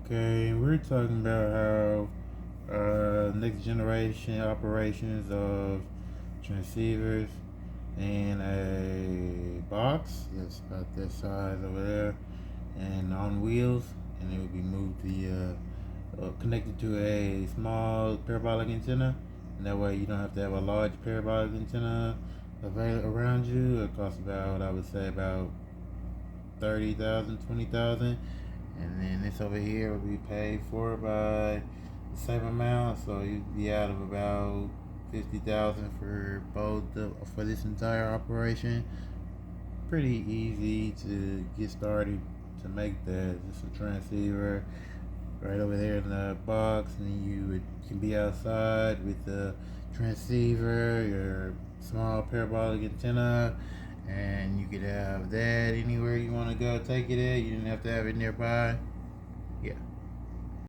Okay, we're talking about how next generation operations of transceivers in a box that's about that size over there and on wheels, and it would be moved connected to a small parabolic antenna, and that way you don't have to have a large parabolic antenna available around you. It costs about, I would say, about 30,000, 20,000, and then this over here will be paid for by the same amount, so you'd be out of about 50,000 for for this entire operation. Pretty easy to get started to make that. Just a transceiver right over there in the box, and can be outside with the transceiver, your small parabolic antenna, and you could have that anywhere you want to go take it at. You didn't have to have it nearby. Yeah.